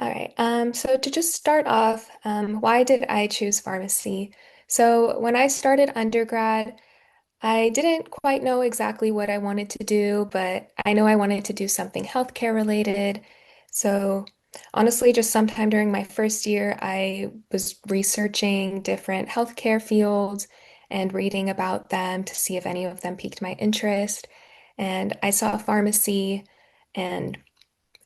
All right. So to just start off, why did I choose pharmacy? So when I started undergrad, I didn't quite know exactly what I wanted to do, but I know I wanted to do something healthcare related. So honestly, just sometime during my first year, I was researching different healthcare fields and reading about them to see if any of them piqued my interest. And I saw pharmacy and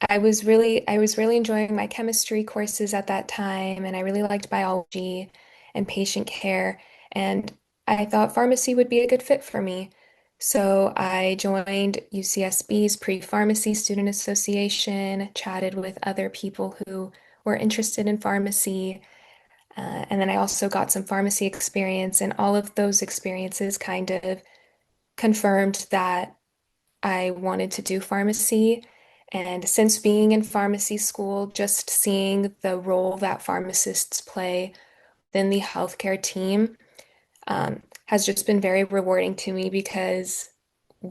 I was really enjoying my chemistry courses at that time, and I really liked biology and patient care, and I thought pharmacy would be a good fit for me. So I joined UCSB's Pre-Pharmacy Student Association, chatted with other people who were interested in pharmacy, and then I also got some pharmacy experience, and all of those experiences kind of confirmed that I wanted to do pharmacy. And since being in pharmacy school, just seeing the role that pharmacists play within the healthcare team has just been very rewarding to me because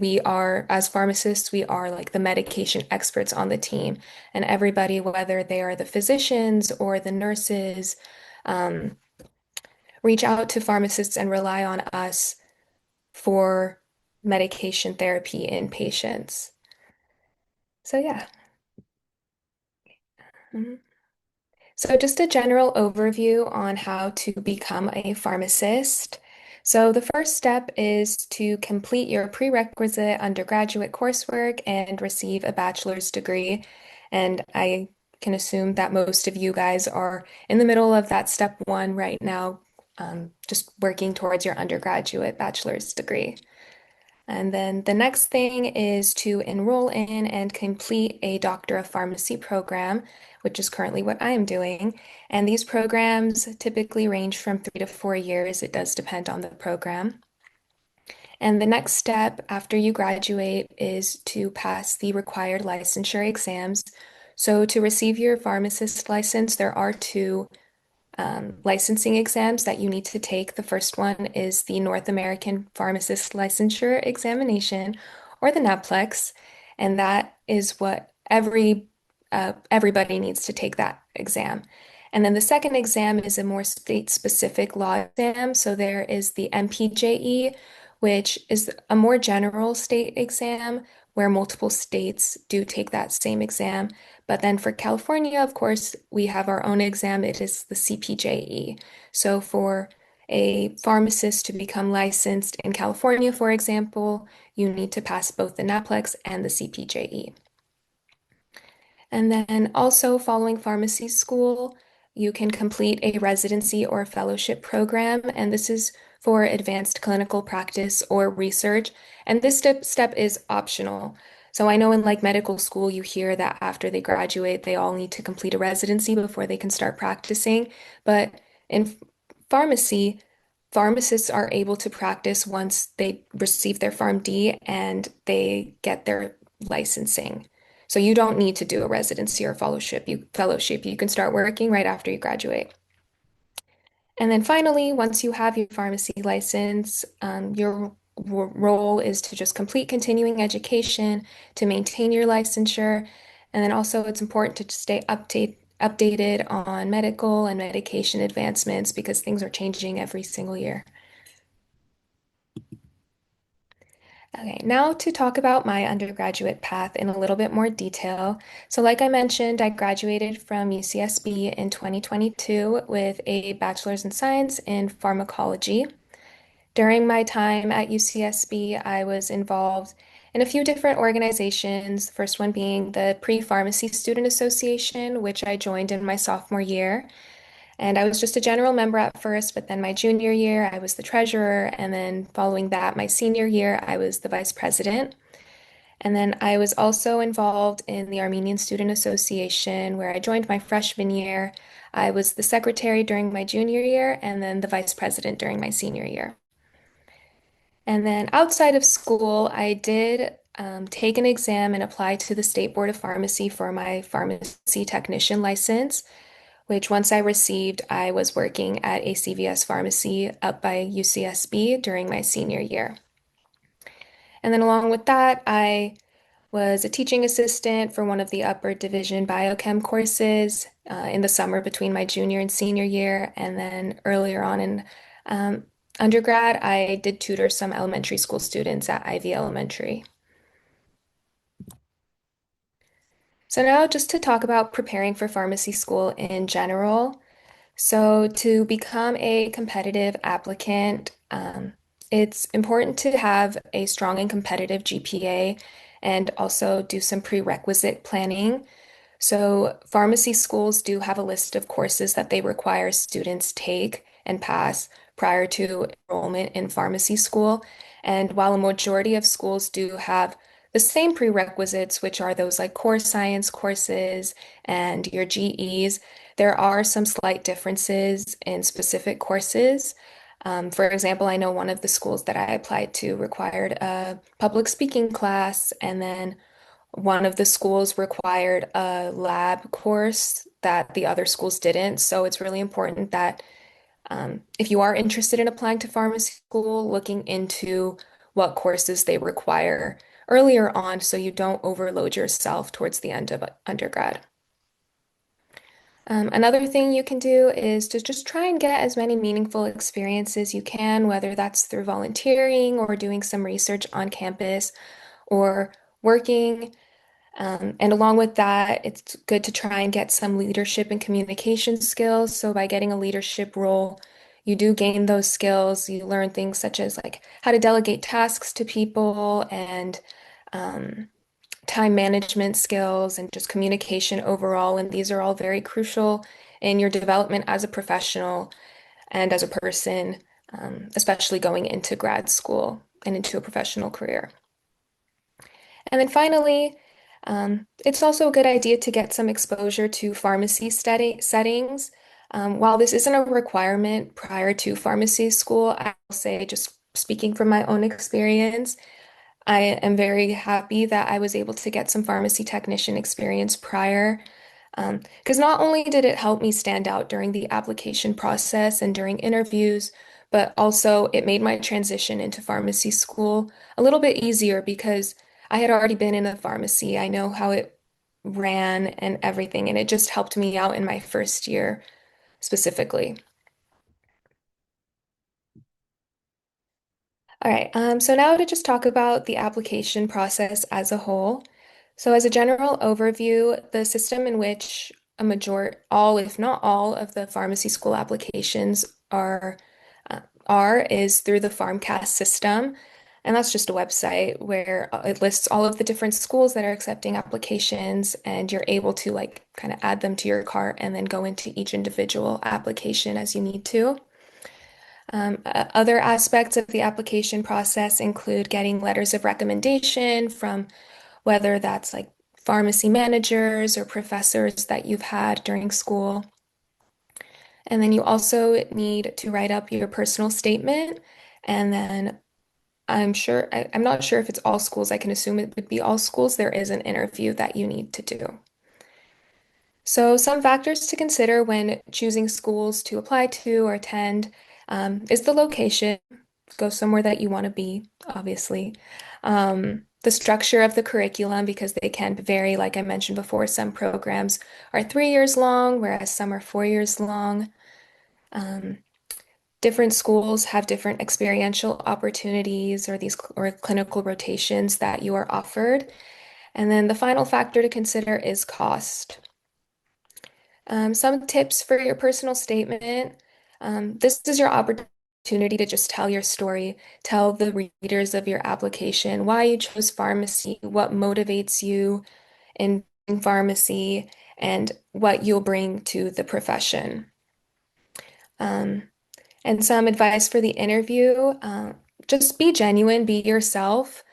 as pharmacists, we are like the medication experts on the team. And everybody, whether they are the physicians or the nurses, um, reach out to pharmacists and rely on us for medication therapy in patients. So, yeah. Mhm. So, just a general overview on how to become a pharmacist. So, the first step is to complete your prerequisite undergraduate coursework and receive a bachelor's degree. And I can assume that most of you guys are in the middle of that step one right now, just working towards your undergraduate bachelor's degree. And then the next thing is to enroll in and complete a Doctor of Pharmacy program, which is currently what I am doing. And these programs typically range from 3 to 4 years. It does depend on the program. And the next step after you graduate is to pass the required licensure exams. So to receive your pharmacist license, there are two licensing exams that you need to take. The first one is the North American Pharmacist Licensure Examination, or the NAPLEX, and that is what everybody needs to take that exam. And then the second exam is a more state-specific law exam. So there is the MPJE, which is a more general state exam where multiple states do take that same exam. But then for California, of course, we have our own exam. It is the CPJE. So for a pharmacist to become licensed in California, for example, you need to pass both the NAPLEX and the CPJE. And then also following pharmacy school, you can complete a residency or fellowship program, and this is for advanced clinical practice or research. And this step is optional. So I know in like medical school, you hear that after they graduate, they all need to complete a residency before they can start practicing. But in pharmacy, pharmacists are able to practice once they receive their PharmD and they get their licensing. So you don't need to do a residency or fellowship. You can start working right after you graduate. And then finally, once you have your pharmacy license, your role is to just complete continuing education to maintain your licensure. And then also it's important to stay updated on medical and medication advancements because things are changing every single year. Okay, now to talk about my undergraduate path in a little bit more detail. So, like I mentioned, I graduated from UCSB in 2022 with a bachelor's in science in pharmacology. During my time at UCSB, I was involved in a few different organizations, the first one being the Pre-Pharmacy Student Association, which I joined in my sophomore year. And I was just a general member at first, but then my junior year, I was the treasurer. And then following that, my senior year, I was the vice president. And then I was also involved in the Armenian Student Association, where I joined my freshman year. I was the secretary during my junior year, and then the vice president during my senior year. And then outside of school, I did take an exam and apply to the State Board of Pharmacy for my pharmacy technician license, which once I received, I was working at a CVS pharmacy up by UCSB during my senior year. And then along with that, I was a teaching assistant for one of the upper division biochem courses in the summer between my junior and senior year. And then earlier on in um, undergrad, I did tutor some elementary school students at Ivy Elementary. So now just to talk about preparing for pharmacy school in general. So, to become a competitive applicant, it's important to have a strong and competitive GPA and also do some prerequisite planning. So, pharmacy schools do have a list of courses that they require students take and pass prior to enrollment in pharmacy school. And while a majority of schools do have the same prerequisites, which are those like core science courses and your GEs, there are some slight differences in specific courses. For example, I know one of the schools that I applied to required a public speaking class, and then one of the schools required a lab course that the other schools didn't. So it's really important that if you are interested in applying to pharmacy school, looking into what courses they require earlier on so you don't overload yourself towards the end of undergrad. Another thing you can do is to just try and get as many meaningful experiences you can, whether that's through volunteering or doing some research on campus or working. And along with that, it's good to try and get some leadership and communication skills. So by getting a leadership role, you do gain those skills. You learn things such as like how to delegate tasks to people and um, time management skills and just communication overall. And these are all very crucial in your development as a professional and as a person, especially going into grad school and into a professional career. And then finally, it's also a good idea to get some exposure to pharmacy settings. While this isn't a requirement prior to pharmacy school, I will say, just speaking from my own experience, I am very happy that I was able to get some pharmacy technician experience prior. Because not only did it help me stand out during the application process and during interviews, but also it made my transition into pharmacy school a little bit easier because I had already been in a pharmacy. I know how it ran and everything, and it just helped me out in my first year specifically. All right, so now to just talk about the application process as a whole. So as a general overview, the system in which all, if not all, of the pharmacy school applications are is through the PharmCast system. And that's just a website where it lists all of the different schools that are accepting applications, and you're able to like kind of add them to your cart and then go into each individual application as you need to. Other aspects of the application process include getting letters of recommendation from whether that's like pharmacy managers or professors that you've had during school. And then you also need to write up your personal statement. And then I'm not sure if it's all schools. I can assume it would be all schools. There is an interview that you need to do. So, some factors to consider when choosing schools to apply to or attend is the location. Go somewhere that you want to be, obviously. The structure of the curriculum, because they can vary. Like I mentioned before, some programs are 3 years long, whereas some are 4 years long. Um, Different schools have different experiential opportunities or clinical rotations that you are offered. And then the final factor to consider is cost. Some tips for your personal statement. This is your opportunity to just tell your story, tell the readers of your application why you chose pharmacy, what motivates you in pharmacy, and what you'll bring to the profession. Um, and some advice for the interview, just be genuine, be yourself.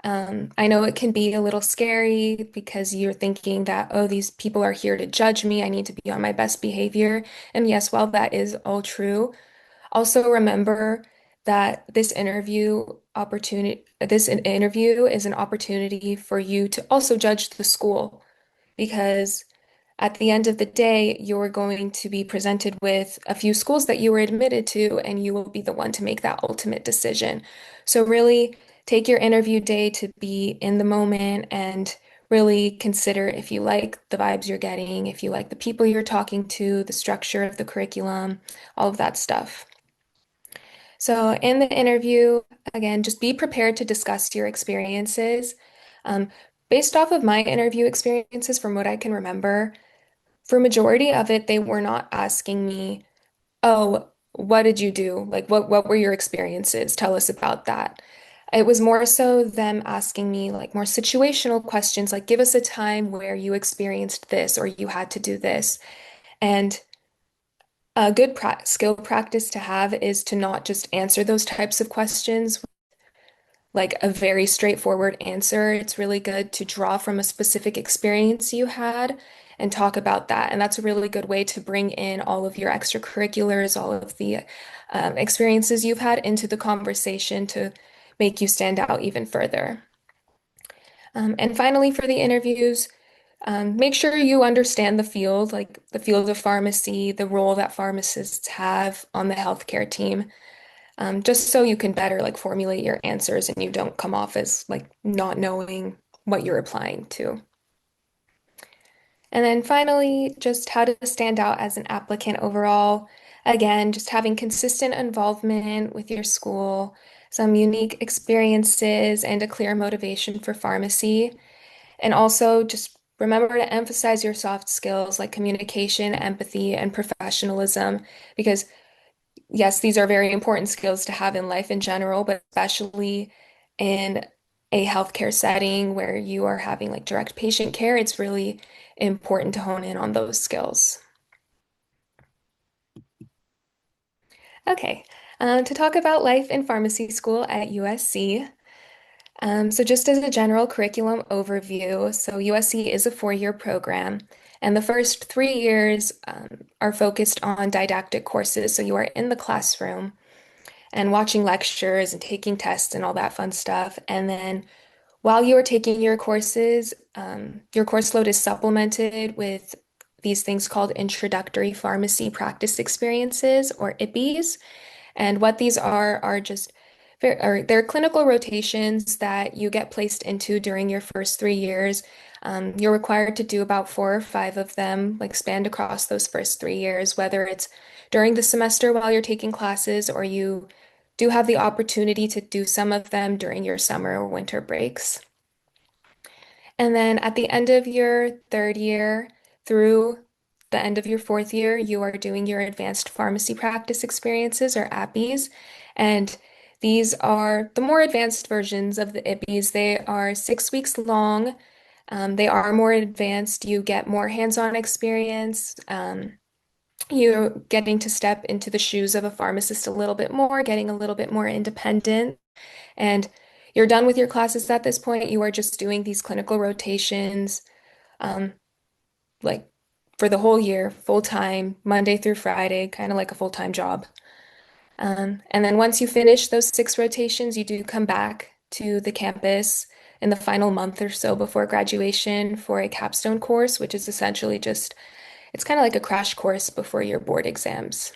I know it can be a little scary because you're thinking that, oh, these people are here to judge me. I need to be on my best behavior. And yes, while that is all true, also remember that this interview is an opportunity for you to also judge the school because at the end of the day, you're going to be presented with a few schools that you were admitted to, and you will be the one to make that ultimate decision. So really take your interview day to be in the moment and really consider if you like the vibes you're getting, if you like the people you're talking to, the structure of the curriculum, all of that stuff. So, in the interview, again, just be prepared to discuss your experiences. Um, Based off of my interview experiences, from what I can remember, for majority of it, they were not asking me, "Oh, what did you do? Like, what were your experiences? Tell us about that." It was more so them asking me like more situational questions, like, "Give us a time where you experienced this or you had to do this." And a good skill practice to have is to not just answer those types of questions like a very straightforward answer. It's really good to draw from a specific experience you had and talk about that. And that's a really good way to bring in all of your extracurriculars, all of the experiences you've had into the conversation to make you stand out even further. And finally, for the interviews, make sure you understand the field, like the field of pharmacy, the role that pharmacists have on the healthcare team, just so you can better like formulate your answers and you don't come off as like not knowing what you're applying to. And then finally, just how to stand out as an applicant overall. Again, just having consistent involvement with your school, some unique experiences, and a clear motivation for pharmacy. And also just remember to emphasize your soft skills like communication, empathy, and professionalism, because yes, these are very important skills to have in life in general, but especially in a healthcare setting where you are having like direct patient care, it's really important to hone in on those skills. Okay, to talk about life in pharmacy school at USC. So just as a general curriculum overview, so USC is a four-year program, and the first 3 years are focused on didactic courses. So you are in the classroom and watching lectures and taking tests and all that fun stuff. And then while you are taking your courses, your course load is supplemented with these things called introductory pharmacy practice experiences or IPPEs. And what these are just they're clinical rotations that you get placed into during your first 3 years. You're required to do about 4 or 5 of them, like spanned across those first 3 years, whether it's during the semester while you're taking classes or you do have the opportunity to do some of them during your summer or winter breaks. And then at the end of your third year through the end of your fourth year, you are doing your advanced pharmacy practice experiences or APPEs. And these are the more advanced versions of the IPPEs. They are 6 weeks long. They are more advanced. You get more hands-on experience. You're getting to step into the shoes of a pharmacist a little bit more, getting a little bit more independent. And you're done with your classes at this point. You are just doing these clinical rotations, um, like for the whole year, full time, Monday through Friday, kind of like a full-time job. And then once you finish those 6 rotations, you do come back to the campus in the final month or so before graduation for a capstone course, which is essentially just, it's kind of like a crash course before your board exams.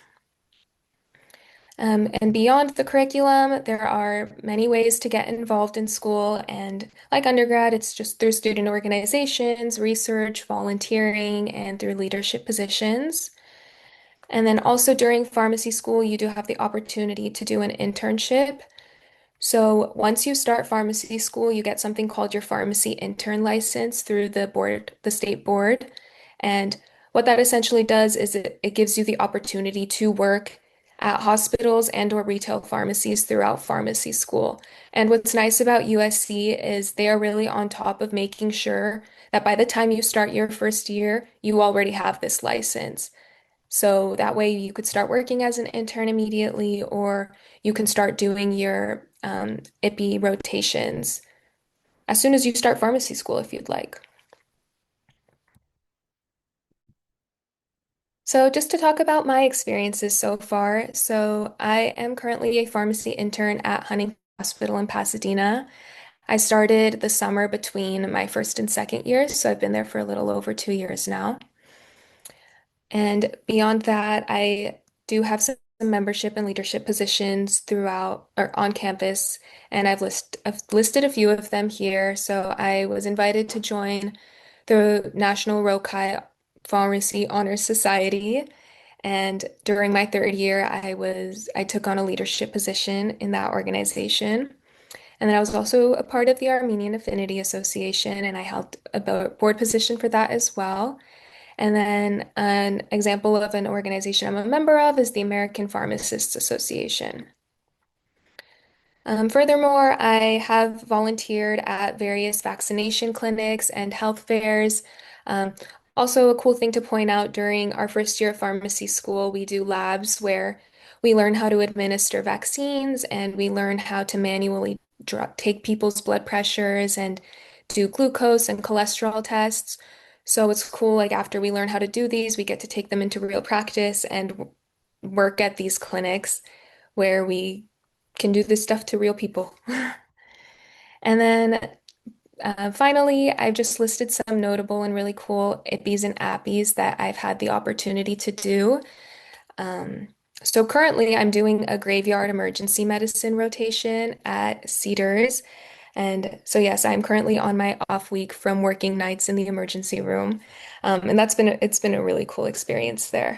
And beyond the curriculum, there are many ways to get involved in school. And like undergrad, it's just through student organizations, research, volunteering, and through leadership positions. And then also during pharmacy school, you do have the opportunity to do an internship. So once you start pharmacy school, you get something called your pharmacy intern license through the board, the state board. And what that essentially does is it gives you the opportunity to work at hospitals and or retail pharmacies throughout pharmacy school. And what's nice about USC is they are really on top of making sure that by the time you start your first year, you already have this license. So that way you could start working as an intern immediately, or you can start doing your IPPE rotations as soon as you start pharmacy school if you'd like. So just to talk about my experiences so far, so I am currently a pharmacy intern at Huntington Hospital in Pasadena. I started the summer between my first and second years, so I've been there for a little over 2 years now. And beyond that, I do have some some membership and leadership positions throughout or on campus, and I've listed a few of them here. So I was invited to join the National Rokai Pharmacy Honor Society, and during my third year, I took on a leadership position in that organization. And then I was also a part of the Armenian Affinity Association, and I held a board position for that as well. And then an example of an organization I'm a member of is the American Pharmacists Association. Furthermore, I have volunteered at various vaccination clinics and health fairs. Um, Also, a cool thing to point out during our first year of pharmacy school, we do labs where we learn how to administer vaccines and we learn how to manually take people's blood pressures and do glucose and cholesterol tests. So it's cool, like after we learn how to do these, we get to take them into real practice and work at these clinics where we can do this stuff to real people. And then finally, I've just listed some notable and really cool IPPEs and APPEs that I've had the opportunity to do. Um, so currently, I'm doing a graveyard emergency medicine rotation at Cedars. And so, yes, I'm currently on my off week from working nights in the emergency room. And it's been a really cool experience there.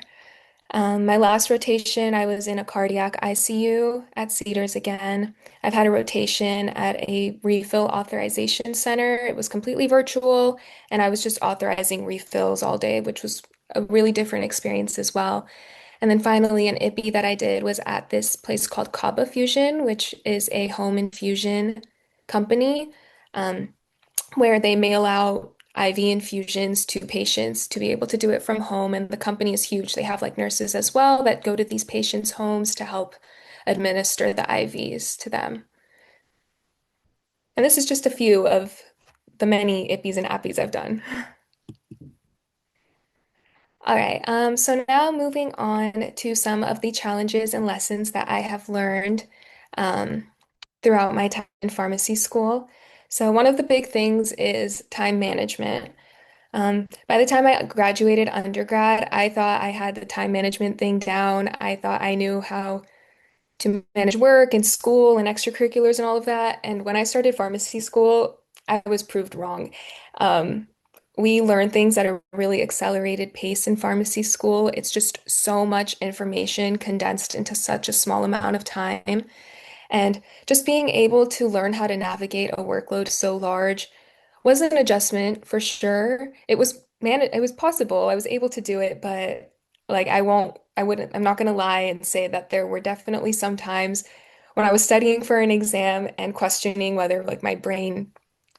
My last rotation, I was in a cardiac ICU at Cedars again. I've had a rotation at a refill authorization center. It was completely virtual, and I was just authorizing refills all day, which was a really different experience as well. And then finally, an IPPE that I did was at this place called Kaba Fusion, which is a home infusion company. Um, where they mail out IV infusions to patients to be able to do it from home. And the company is huge. They have like nurses as well that go to these patients' homes to help administer the IVs to them. And this is just a few of the many IPPEs and APPEs I've done. All right, so now moving on to some of the challenges and lessons that I have learned um, throughout my time in pharmacy school. So one of the big things is time management. By the time I graduated undergrad, I thought I had the time management thing down. I thought I knew how to manage work and school and extracurriculars and all of that. And when I started pharmacy school, I was proved wrong. Um, we learn things at a really accelerated pace in pharmacy school. It's just so much information condensed into such a small amount of time. And just being able to learn how to navigate a workload so large was an adjustment for sure. It was possible. I was able to do it, but like I'm not gonna lie and say that there were definitely some times when I was studying for an exam and questioning whether like my brain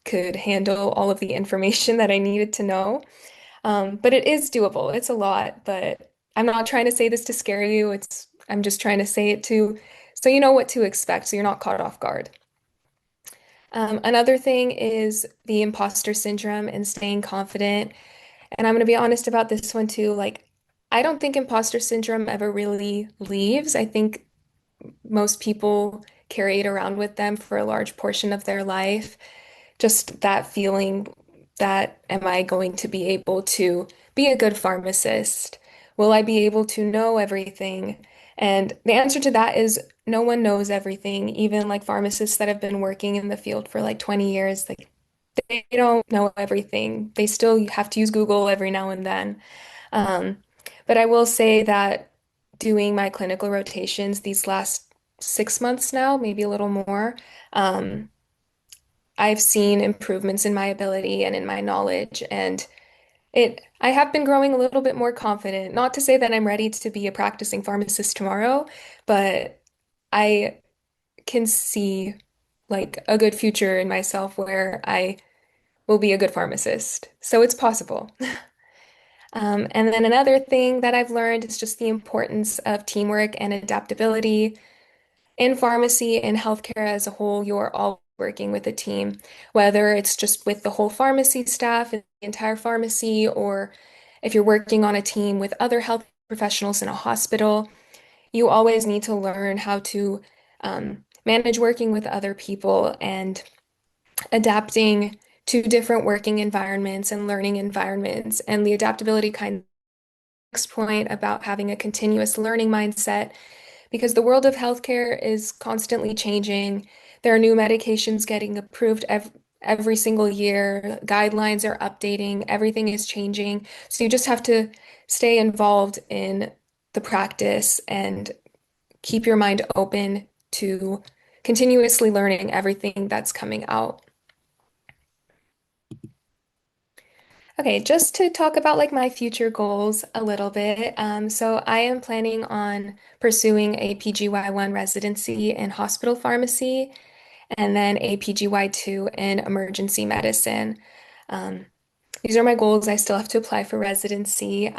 could handle all of the information that I needed to know. But it is doable. It's a lot, but I'm not trying to say this to scare you. I'm just trying to say it to so you know what to expect, so you're not caught off guard. Another thing is the imposter syndrome and staying confident. And I'm going to be honest about this one too. Like, I don't think imposter syndrome ever really leaves. I think most people carry it around with them for a large portion of their life. Just that feeling that am I going to be able to be a good pharmacist? Will I be able to know everything? And the answer to that is no one knows everything. Even like pharmacists that have been working in the field for like 20 years, like they don't know everything. They still have to use Google every now and then. Um, but I will say that doing my clinical rotations these last 6 months now, maybe a little more, um, I've seen improvements in my ability and in my knowledge, and I have been growing a little bit more confident. Not to say that I'm ready to be a practicing pharmacist tomorrow, but I can see like a good future in myself where I will be a good pharmacist. So it's possible. And then another thing that I've learned is just the importance of teamwork and adaptability. In pharmacy and healthcare as a whole, you're all working with a team, whether it's just with the whole pharmacy staff and the entire pharmacy, or if you're working on a team with other health professionals in a hospital, you always need to learn how to manage working with other people and adapting to different working environments and learning environments. And the adaptability kind of next point about having a continuous learning mindset because the world of healthcare is constantly changing. There are new medications getting approved every single year. Guidelines are updating. Everything is changing. So you just have to stay involved in the practice and keep your mind open to continuously learning everything that's coming out. Okay, just to talk about like my future goals a little bit. So I am planning on pursuing a PGY1 residency in hospital pharmacy and then a PGY2 in emergency medicine. Um, these are my goals. I still have to apply for residency.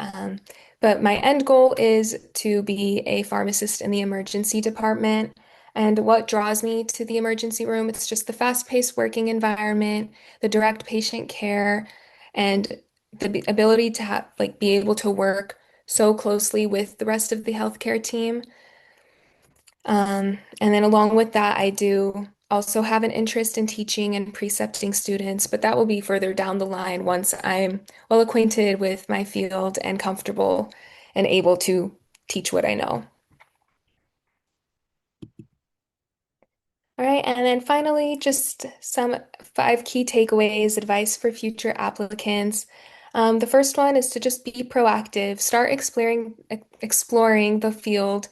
But my end goal is to be a pharmacist in the emergency department. And what draws me to the emergency room, it's just the fast-paced working environment, the direct patient care, and the ability to have like be able to work so closely with the rest of the healthcare team. And then along with that, I do also have an interest in teaching and precepting students, but that will be further down the line once I'm well acquainted with my field and comfortable and able to teach what I know. All right, and then finally, just some 5 key takeaways, advice for future applicants. The first one is to just be proactive, start exploring the field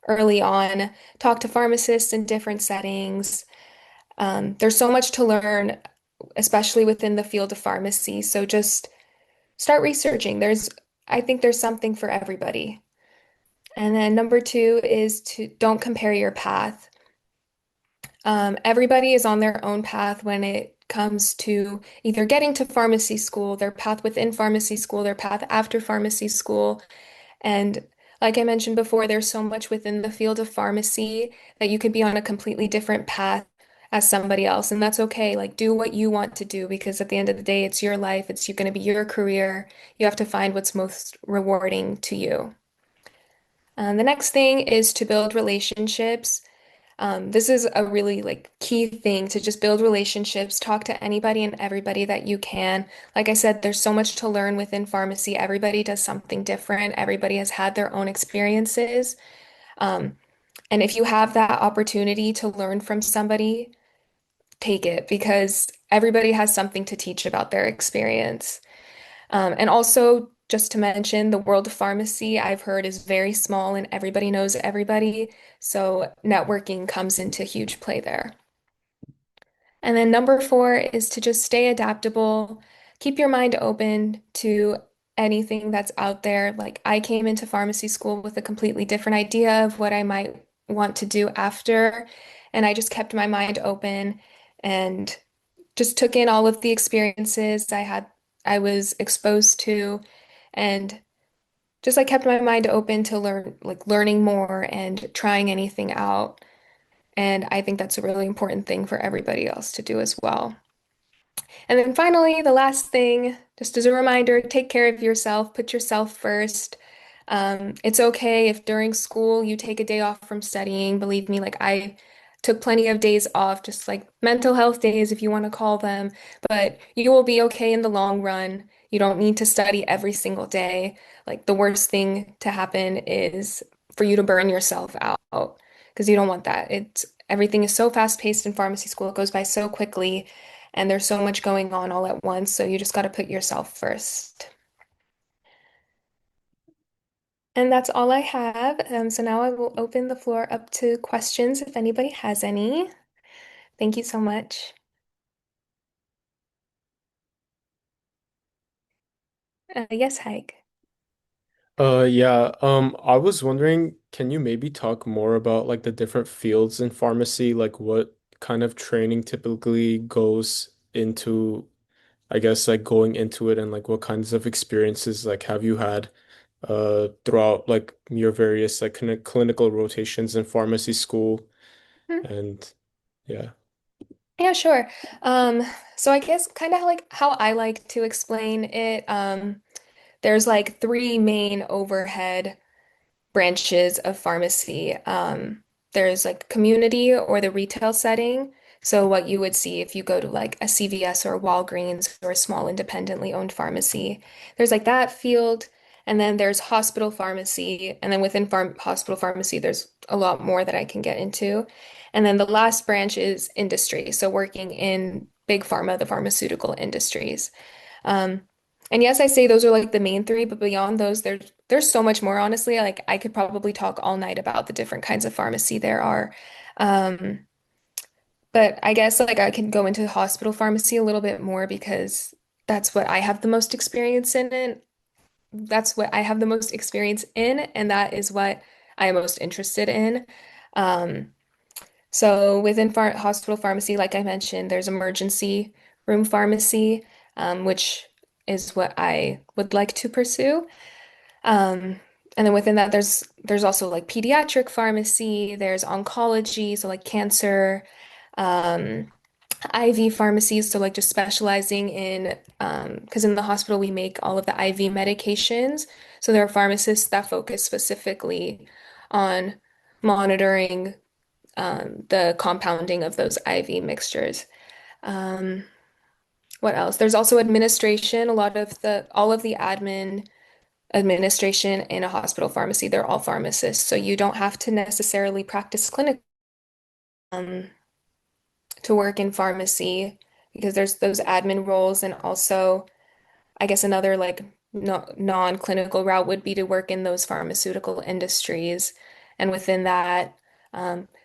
early on, talk to pharmacists in different settings. There's so much to learn, especially within the field of pharmacy. So just start researching. I think there's something for everybody. And then number two is to don't compare your path. Everybody is on their own path when it comes to either getting to pharmacy school, their path within pharmacy school, their path after pharmacy school. And like I mentioned before, there's so much within the field of pharmacy that you could be on a completely different path as somebody else. And that's okay. Like, do what you want to do because at the end of the day, it's your life, it's going to be your career. You have to find what's most rewarding to you. The next thing is to build relationships. This is a really like key thing to just build relationships, talk to anybody and everybody that you can. Like I said, there's so much to learn within pharmacy. Everybody does something different. Everybody has had their own experiences. Um, and if you have that opportunity to learn from somebody, take it because everybody has something to teach about their experience. And also, just to mention, the world of pharmacy I've heard is very small and everybody knows everybody. So networking comes into huge play there. And then number four is to just stay adaptable, keep your mind open to anything that's out there. Like I came into pharmacy school with a completely different idea of what I might want to do after, and I just kept my mind open and just took in all of the experiences I was exposed to, and just like kept my mind open to learning more and trying anything out. And I think that's a really important thing for everybody else to do as well. And then finally, the last thing, just as a reminder, take care of yourself, put yourself first. It's okay if during school you take a day off from studying. Believe me, like I took plenty of days off, just like mental health days, if you want to call them, but you will be okay in the long run. You don't need to study every single day. Like the worst thing to happen is for you to burn yourself out because you don't want that. Everything is so fast-paced in pharmacy school. It goes by so quickly and there's so much going on all at once, so you just got to put yourself first. And that's all I have. So now I will open the floor up to questions if anybody has any. Thank you so much. Yes, Hike. Yeah, I was wondering, can you maybe talk more about like the different fields in pharmacy, like what kind of training typically goes into, I guess, like going into it and like what kinds of experiences like have you had throughout like your various like clinical rotations in pharmacy school Mhm. and yeah. Yeah, sure. Um, so I guess kind of like how I like to explain it, there's like three main overhead branches of pharmacy. There's like community or the retail setting. So what you would see if you go to like a CVS or a Walgreens or a small independently owned pharmacy. There's like that field. And then there's hospital pharmacy. And then within hospital pharmacy, there's a lot more that I can get into. And then the last branch is industry. So working in big pharma, the pharmaceutical industries. Um, and yes, I say those are like the main three, but beyond those, there's so much more, honestly. Like I could probably talk all night about the different kinds of pharmacy there are. Um, but I guess like I can go into hospital pharmacy a little bit more because that's what I have the most experience in it. That's what I have the most experience in, and that is what I am most interested in. Um, so within hospital pharmacy, like I mentioned, there's emergency room pharmacy, which is what I would like to pursue. Um, and then within that, there's also like pediatric pharmacy, there's oncology, so like cancer, um, IV pharmacies, so like just specializing in, because in the hospital we make all of the IV medications. So there are pharmacists that focus specifically on monitoring the compounding of those IV mixtures. Um, what else? There's also administration. A lot of all of the administration in a hospital pharmacy, they're all pharmacists. So you don't have to necessarily practice clinic um, to work in pharmacy because there's those admin roles. And also, I guess another like no, non-clinical route would be to work in those pharmaceutical industries. And within that,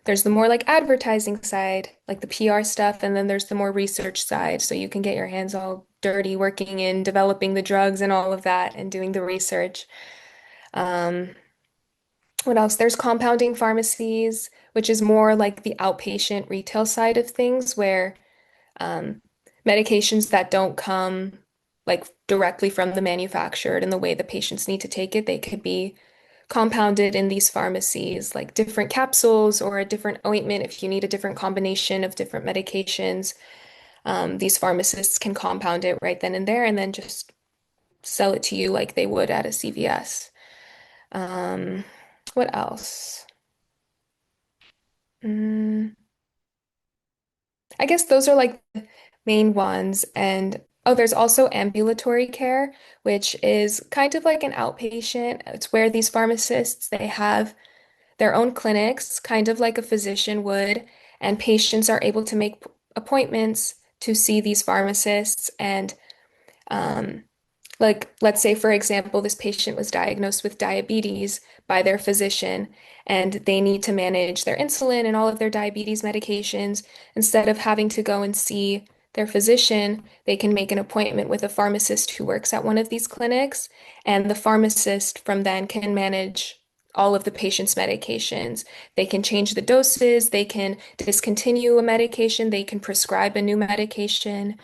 there's the more like advertising side, like the PR stuff, and then there's the more research side. So you can get your hands all dirty working in developing the drugs and all of that and doing the research. Um, what else? There's compounding pharmacies, which is more like the outpatient retail side of things, where um, medications that don't come like directly from the manufacturer and the way the patients need to take it, they could be compounded in these pharmacies, like different capsules or a different ointment if you need a different combination of different medications. These pharmacists can compound it right then and there and then just sell it to you like they would at a CVS. Um, what else? Mm, I guess those are like the main ones. And oh, there's also ambulatory care, which is kind of like an outpatient. It's where these pharmacists, they have their own clinics, kind of like a physician would, and patients are able to make appointments to see these pharmacists and um, like, let's say, for example, this patient was diagnosed with diabetes by their physician, and they need to manage their insulin and all of their diabetes medications. Instead of having to go and see their physician, they can make an appointment with a pharmacist who works at one of these clinics, and the pharmacist from then can manage all of the patient's medications. They can change the doses, they can discontinue a medication, they can prescribe a new medication.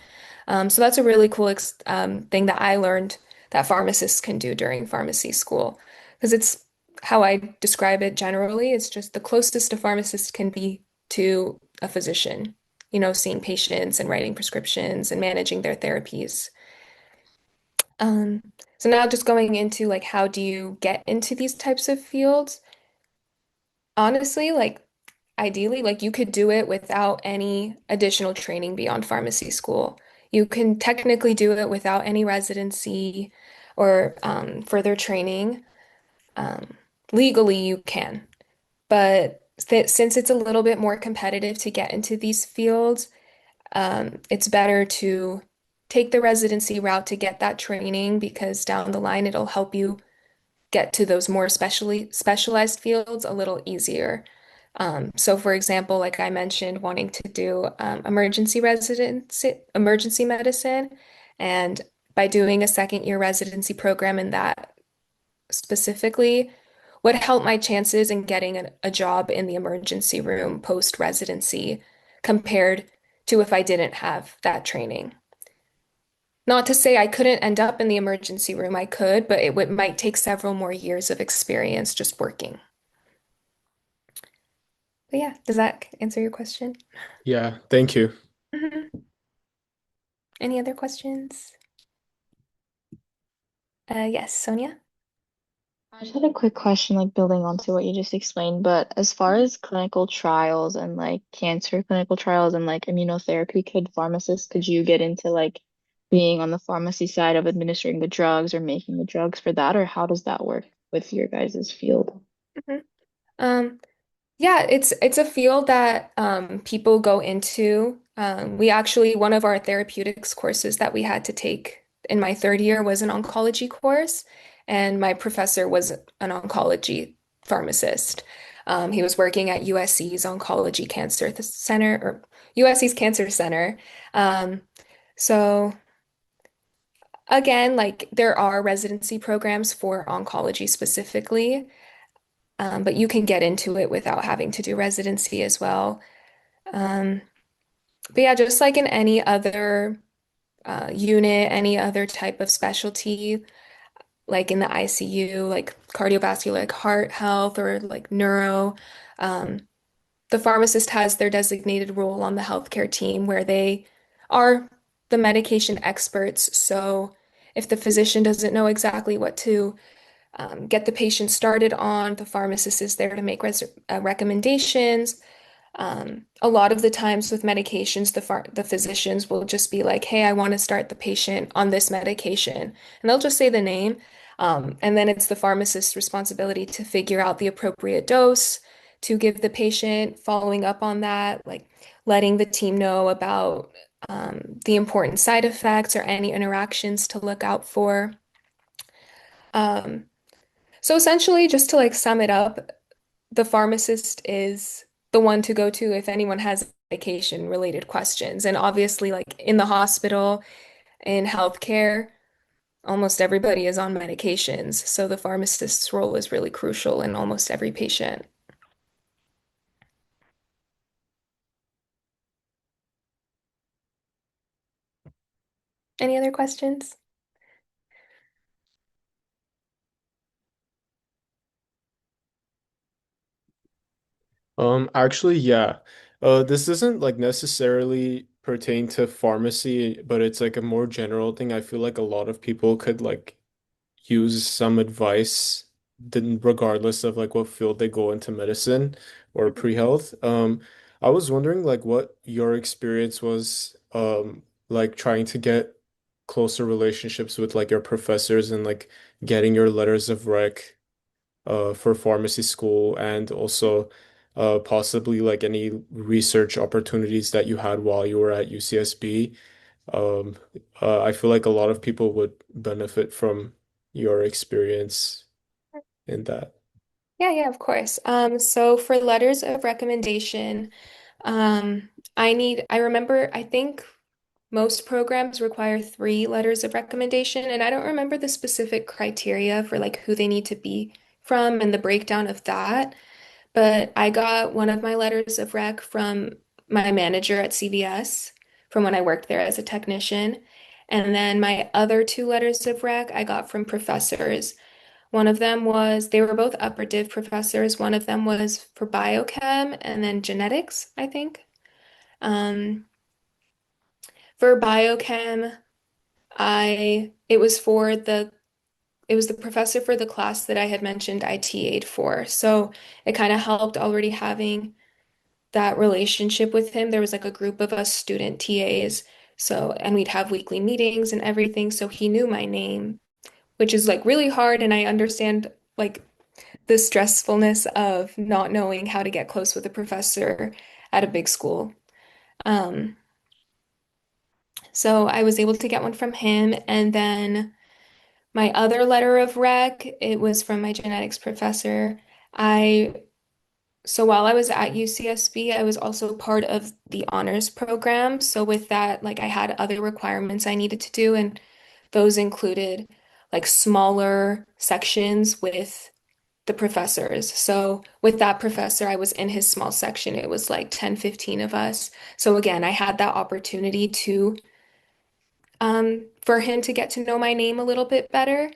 So that's a really cool thing that I learned that pharmacists can do during pharmacy school. Because it's how I describe it generally. It's just the closest a pharmacist can be to a physician, seeing patients and writing prescriptions and managing their therapies. Um, so now just going into like how do you get into these types of fields? Honestly, like ideally, like you could do it without any additional training beyond pharmacy school. You can technically do it without any residency or further training. Um, Legally, you can, but since it's a little bit more competitive to get into these fields, it's better to take the residency route to get that training because down the line it'll help you get to those more specialized fields a little easier. So for example, like I mentioned, wanting to do emergency medicine, and by doing a second year residency program in that specifically would help my chances in getting a job in the emergency room post residency compared to if I didn't have that training. Not to say I couldn't end up in the emergency room, I could, but might take several more years of experience just working. But yeah, does that answer your question? Yeah, thank you. Mhm. Any other questions? Yes, Sonia? I just had a quick question, like building onto what you just explained, but as far as clinical trials and like cancer clinical trials and like immunotherapy, could you get into like being on the pharmacy side of administering the drugs or making the drugs for that, or how does that work with your guys' field? Mhm. Um, Yeah, it's a field that people go into. We actually, one of our therapeutics courses that we had to take in my third year was an oncology course, and my professor was an oncology pharmacist. He was working at USC's Oncology Cancer Center or USC's Cancer Center. Um, so again, like there are residency programs for oncology specifically, but you can get into it without having to do residency as well. Um, but yeah, just like in any other unit, any other type of specialty, like in the ICU, like cardiovascular, like heart health or like neuro, um, the pharmacist has their designated role on the healthcare team where they are the medication experts. So if the physician doesn't know exactly what to get the patient started on, the pharmacist is there to make recommendations. A lot of the times with medications, the physicians will just be like, "Hey, I want to start the patient on this medication," and they'll just say the name, and then it's the pharmacist's responsibility to figure out the appropriate dose to give the patient, following up on that, like letting the team know about the important side effects or any interactions to look out for. Um, so essentially, just to like sum it up, the pharmacist is the one to go to if anyone has medication related questions. And obviously, like in the hospital, in healthcare, almost everybody is on medications. So the pharmacist's role is really crucial in almost every patient. Any other questions? Actually, yeah. This doesn't like necessarily pertain to pharmacy, but it's like a more general thing. I feel like a lot of people could like use some advice then regardless of like what field they go into medicine or pre-health. I was wondering like what your experience was like trying to get closer relationships with like your professors and like getting your letters of rec for pharmacy school and also possibly like any research opportunities that you had while you were at UCSB. Um, I feel like a lot of people would benefit from your experience in that. Yeah, yeah, of course. So for letters of recommendation, um, I remember, I think most programs require three letters of recommendation, and I don't remember the specific criteria for like who they need to be from and the breakdown of that. But I got one of my letters of rec from my manager at CVS from when I worked there as a technician. And then my other two letters of rec I got from professors. One of them was, they were both upper div professors. One of them was for biochem and then genetics, I think. Um, for biochem, it was for it was the professor for the class that I had mentioned I TA'd for. So it kind of helped already having that relationship with him. There was like a group of us student TAs. So, and we'd have weekly meetings and everything. So he knew my name, which is like really hard. And I understand like the stressfulness of not knowing how to get close with a professor at a big school. Um, so I was able to get one from him. And then my other letter of rec, it was from my genetics professor. I So while I was at UCSB, I was also part of the honors program. So with that, like I had other requirements I needed to do, and those included like smaller sections with the professors. So with that professor, I was in his small section. It was like 10, 15 of us. So again, I had that opportunity to for him to get to know my name a little bit better.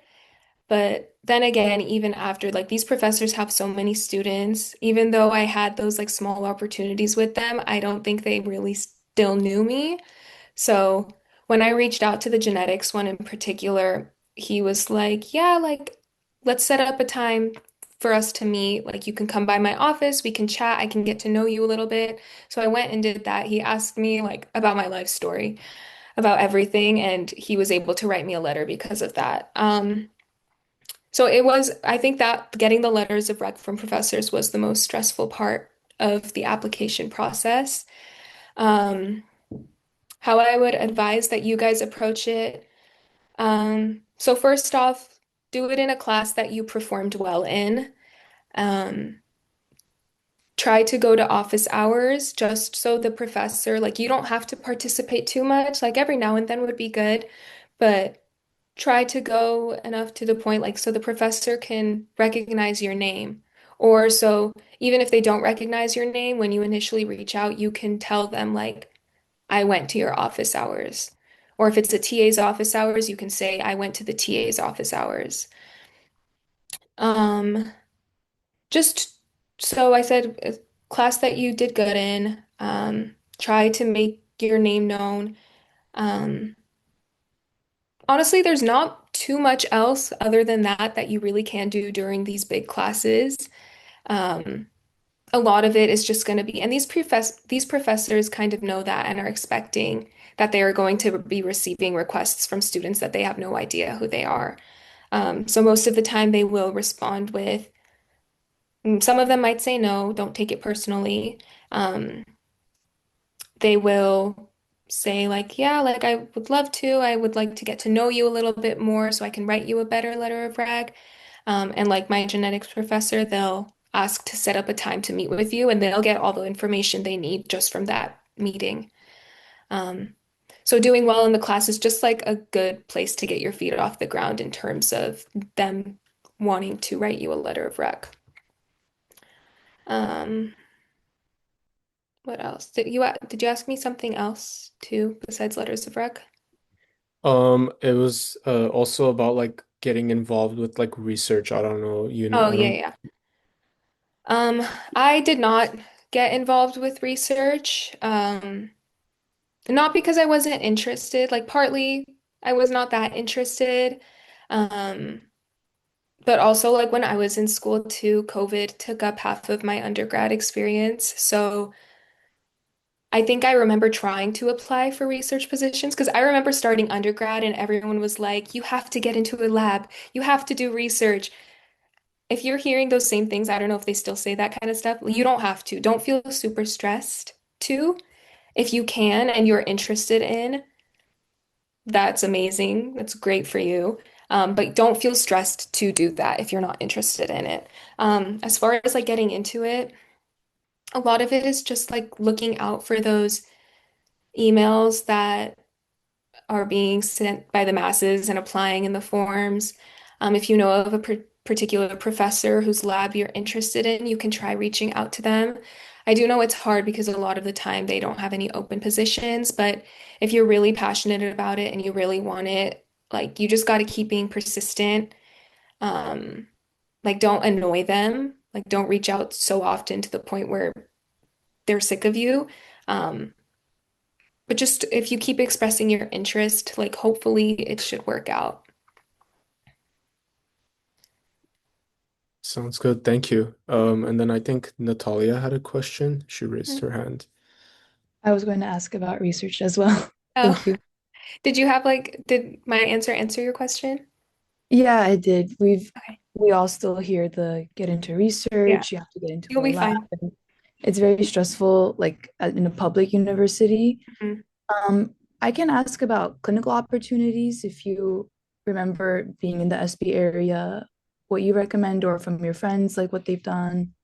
But then again, even after, like these professors have so many students, even though I had those like small opportunities with them, I don't think they really still knew me. So when I reached out to the genetics one in particular, he was like, yeah, like let's set up a time for us to meet. Like you can come by my office, we can chat, I can get to know you a little bit. So I went and did that. He asked me like about my life story. about everything, and he was able to write me a letter because of that. So it was, I think that getting the letters of rec from professors was the most stressful part of the application process. Um, how I would advise that you guys approach it. So first off, do it in a class that you performed well in. Um, Try to go to office hours just so the professor, like you don't have to participate too much, like every now and then would be good, but try to go enough to the point like so the professor can recognize your name. Or so even if they don't recognize your name, when you initially reach out, you can tell them like, I went to your office hours. Or if it's a TA's office hours, you can say, I went to the TA's office hours. Um, just so I said, class that you did good in, try to make your name known. Um, Honestly, there's not too much else other than that you really can do during these big classes. Um, a lot of it is just going to be, and these professors kind of know that and are expecting that they are going to be receiving requests from students that they have no idea who they are. So most of the time they will respond with, some of them might say no, don't take it personally. Um, they will say like, yeah, like I would love to. I would like to get to know you a little bit more so I can write you a better letter of rec. And like my genetics professor, they'll ask to set up a time to meet with you and they'll get all the information they need just from that meeting. Um, so doing well in the class is just like a good place to get your feet off the ground in terms of them wanting to write you a letter of rec. Um, what else? Did you ask me something else too besides letters of rec? It was also about like getting involved with like research. I don't know, Oh, I yeah, don't. yeah. I did not get involved with research. Not because I wasn't interested, like partly I was not that interested. Um, but also like when I was in school too, COVID took up half of my undergrad experience. So I think I remember trying to apply for research positions because I remember starting undergrad and everyone was like, you have to get into a lab, you have to do research. If you're hearing those same things, I don't know if they still say that kind of stuff. You don't have to. Don't feel super stressed too. If you can and you're interested in, that's amazing. That's great for you. But don't feel stressed to do that if you're not interested in it. As far as like getting into it, a lot of it is just like looking out for those emails that are being sent by the masses and applying in the forms. If you know of a particular professor whose lab you're interested in, you can try reaching out to them. I do know it's hard because a lot of the time they don't have any open positions, but if you're really passionate about it and you really want it, like you just got to keep being persistent. Um, like don't annoy them. Like don't reach out so often to the point where they're sick of you. Um, but just if you keep expressing your interest, like hopefully it should work out. Sounds good. Thank you. And then I think Natalia had a question. She raised Mhm. her hand. I was going to ask about research as well. Oh, Thank you. did my answer your question? Yeah, I did. Okay. We all still hear the get into Yeah, research, you have to get into you'll a be lab. fine. And it's very stressful, like in a public university. Mhm. Um, I can ask about clinical opportunities if you remember being in the SB area, what you recommend, or from your friends, like what they've done.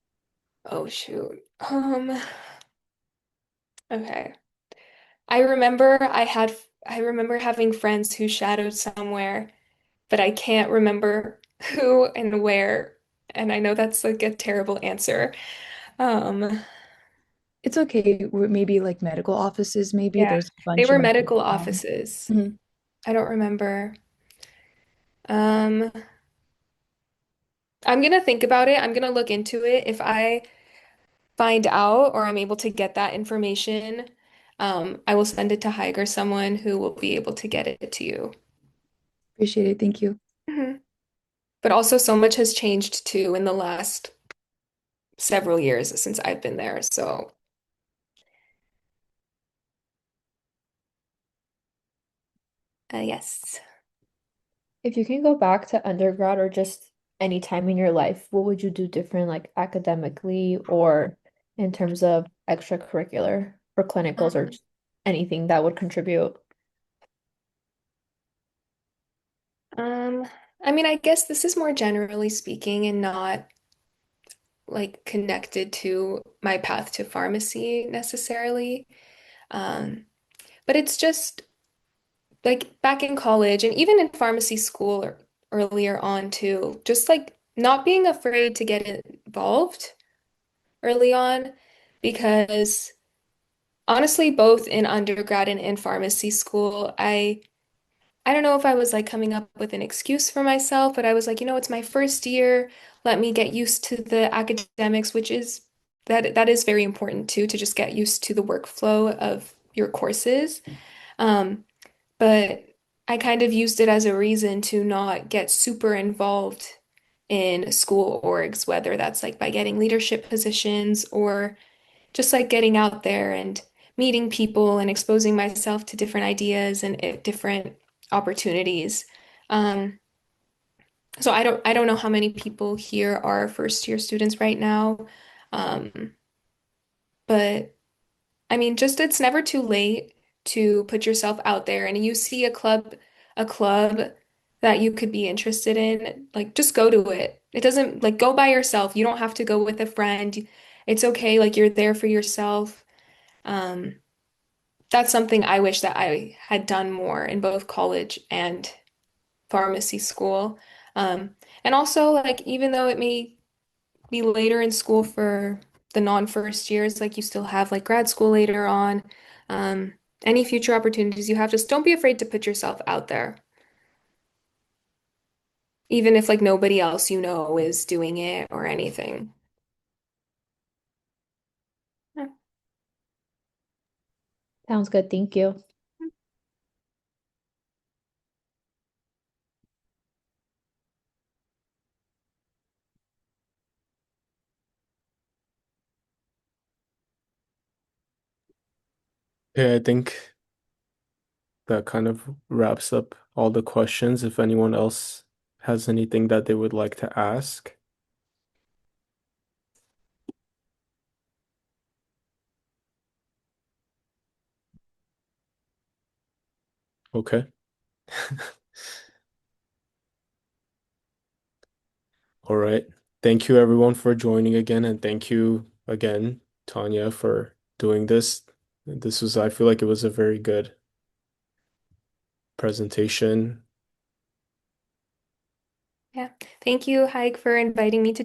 Oh shoot. Okay. I remember having friends who shadowed somewhere, but I can't remember who and where. And I know that's like a terrible answer. Um, It's okay. Maybe like medical offices, maybe yeah, there's a they bunch were in like medical town. offices. Mhm. I don't remember. Um, I'm gonna think about it. I'm gonna look into it. If I find out or I'm able to get that information, I will send it to Hike or someone who will be able to get it to you. Appreciate it. Thank you. Mhm. But also, so much has changed too in the last several years since I've been there. So Yes. If you can go back to undergrad or just any time in your life, what would you do different, like academically or in terms of extracurricular or clinicals or Um, just anything that would contribute? um, I mean, I guess this is more generally speaking and not like connected to my path to pharmacy necessarily. Um, but it's just like back in college and even in pharmacy school or earlier on too, just like not being afraid to get involved early on because honestly, both in undergrad and in pharmacy school, I don't know if I was like coming up with an excuse for myself, but I was like, it's my first year. Let me get used to the academics, which is that is very important too, to just get used to the workflow of your courses. Um, but I kind of used it as a reason to not get super involved in school orgs, whether that's like by getting leadership positions or just like getting out there and meeting people and exposing myself to different ideas and different opportunities. Um, so I don't know how many people here are first year students right now. Um, but I mean, just it's never too late to put yourself out there and you see a club that you could be interested in, like just go to it. It doesn't like go by yourself. You don't have to go with a friend. It's okay, like you're there for yourself. Um, that's something I wish that I had done more in both college and pharmacy school. And also, like, even though it may be later in school for the non-first years, like, you still have like grad school later on. Um, any future opportunities you have, just don't be afraid to put yourself out there, even if like nobody else is doing it or anything. Yeah. Sounds good, thank you. Yeah, I think that kind of wraps up all the questions. If anyone else has anything that they would like to ask. Okay. All right. Thank you everyone for joining again, and thank you again, Tanya, for doing this. I feel like it was a very good presentation. Yeah. Thank you, Haig, for inviting me to